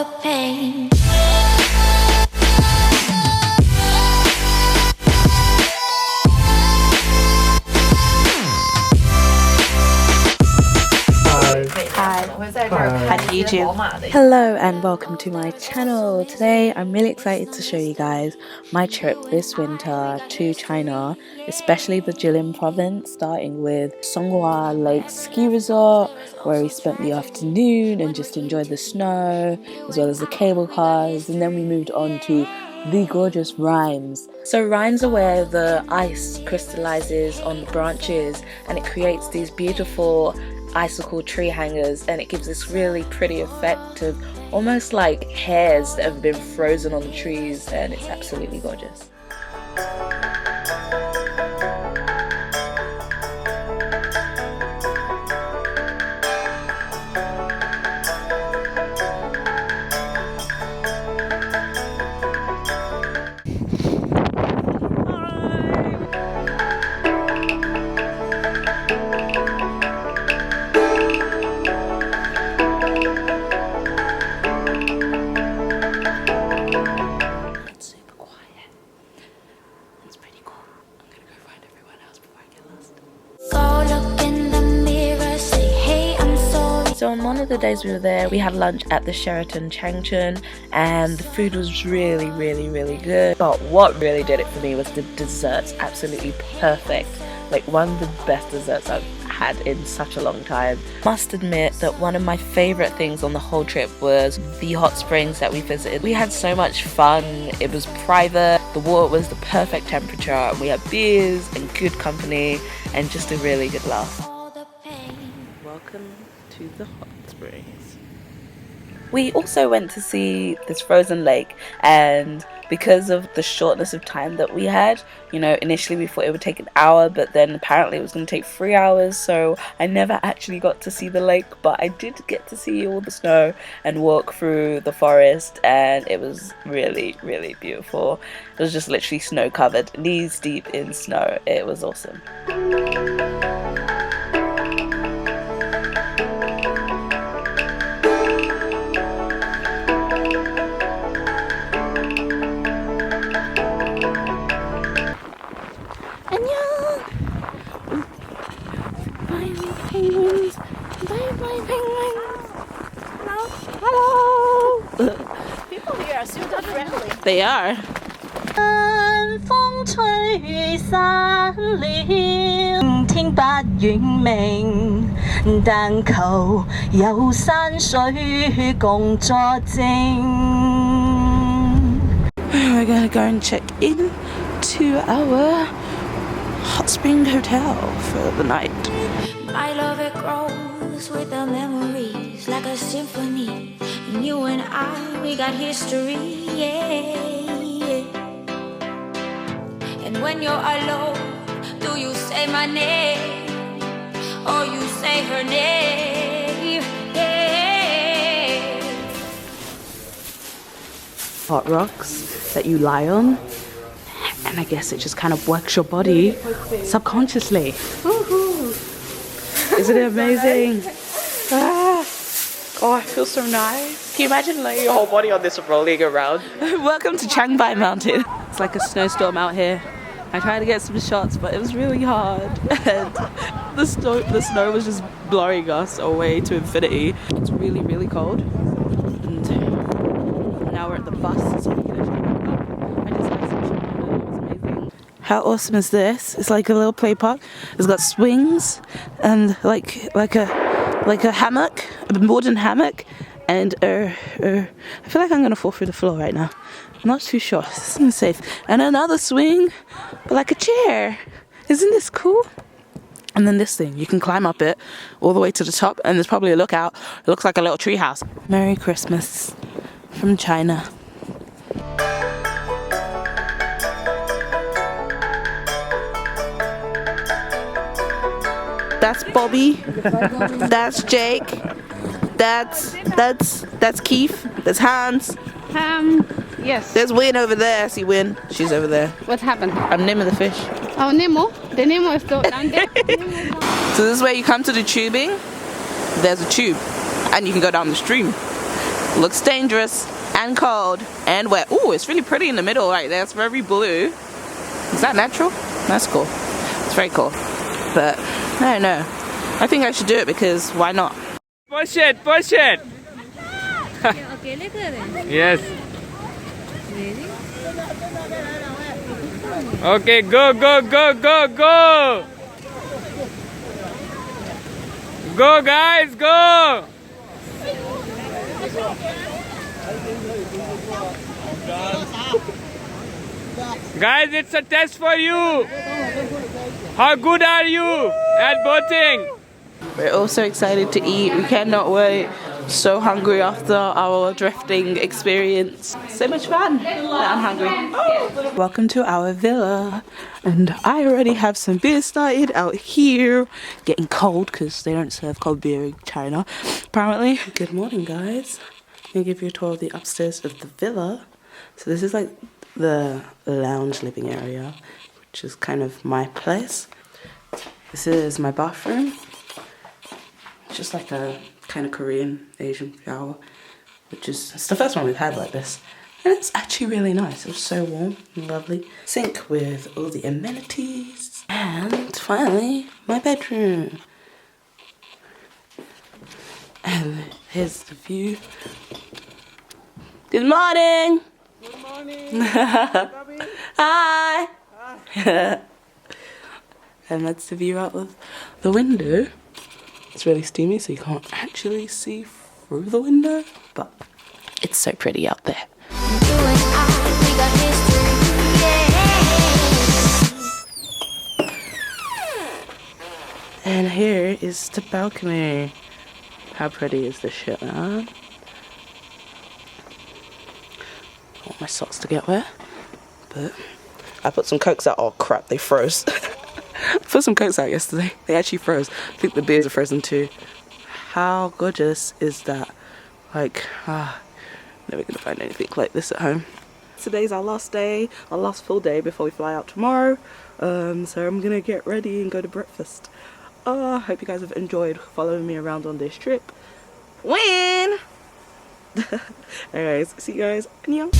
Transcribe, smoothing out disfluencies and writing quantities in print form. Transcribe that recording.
the pain. Hello and welcome to my channel. Today I'm really excited to show you guys my trip this winter to China, especially the Jilin province, starting with Songhua Lake Ski Resort, where we spent the afternoon and just enjoyed the snow as well as the cable cars, and then we moved on to the gorgeous Rhines. So Rhines are where the ice crystallizes on the branches and it creates these beautiful icicle tree hangers, and it gives this really pretty effect of almost like hairs that have been frozen on the trees, and it's absolutely gorgeous. So on one of the days we were there, we had lunch at the Sheraton Changchun, and the food was really good. But what really did it for me was the desserts. Absolutely perfect. Like one of the best desserts I've had in such a long time. Must admit that one of my favorite things on the whole trip was the hot springs that we visited. We had so much fun. It was private, the water was the perfect temperature, and we had beers and good company and just a really good laugh. Welcome to the hot springs. We also went to see this frozen lake, and because of the shortness of time that we had, you know, initially we thought it would take an hour, but then apparently it was going to take 3 hours, so I never actually got to see the lake, but I did get to see all the snow and walk through the forest, and it was really beautiful. It was just literally snow covered, knees deep in snow. It was awesome. Penguins! Bye penguins! Hello! People here are super friendly. They are. 風吹山巒，天不遠明，但求有山水共作證。 We're gonna go and check in to our hot spring hotel for the night. My love, it grows with the memories like a symphony. And you and I, we got history, yeah. And when you're alone, do you say my name or you say her name? Yeah. Hot rocks that you lie on, and I guess it just kind of works your body subconsciously. Isn't it amazing? Ah. Oh, I feel so nice. Can you imagine laying your whole body on this rolling around? Welcome to Changbai Mountain. It's like a snowstorm out here. I tried to get some shots, but it was really hard. And the snow was just blowing us away to infinity. It's really cold. And now we're at the bus, so we can actually walk up. I just had some fun. It was amazing. How awesome is this? It's like a little play park. It's got swings and like a hammock, a wooden hammock, and I feel like I'm gonna fall through the floor right now. I'm not too sure. This isn't safe. And another swing, but like a chair. Isn't this cool? And then this thing, you can climb up it all the way to the top, and there's probably a lookout. It looks like a little tree house. Merry Christmas from China. That's Bobby. That's Jake. That's Keith. That's Hans. Yes. There's Win over there. I see Win. She's over there. What happened? I'm Nemo the fish. Oh, Nemo. The Nemo is still down there. So this is where you come to the tubing. There's a tube, and you can go down the stream. Looks dangerous and cold and wet. Oh, it's really pretty in the middle right there. It's very blue. Is that natural? That's cool. It's very cool. But I don't know. I think I should do it because why not? Push it, push it. Yes. Okay, go, go, go, go, go. Go, guys, go. Guys, it's a test for you. How good are you at boating? We're all so excited to eat. We cannot wait. So hungry after our drifting experience. So much fun. But I'm hungry. Oh. Welcome to our villa. And I already have some beer started out here. Getting cold because they don't serve cold beer in China, apparently. Good morning, guys. I'm going to give you a tour of the upstairs of the villa. So this is like the lounge living area, which is kind of my place. This is my bathroom. Just like a kind of Korean Asian shower, which is, it's the first one we've had like this, and it's actually really nice. It was so warm and lovely. Sink with all the amenities, and finally my bedroom. And here's the view. Good morning. Good morning. Hi. And that's the view out of the window. It's really steamy, so you can't actually see through the window, but it's so pretty out there. And here is the balcony. How pretty is this shit, man? I want my socks to get wet, but I put some Cokes out. Oh crap, they froze. I put some Cokes out yesterday. They actually froze. I think the beers are frozen too. How gorgeous is that? Like, never gonna find anything like this at home. Today's our last day, our last full day before we fly out tomorrow. So I'm gonna get ready and go to breakfast. Hope you guys have enjoyed following me around on this trip. Win! Anyways, see you guys. Annyeong.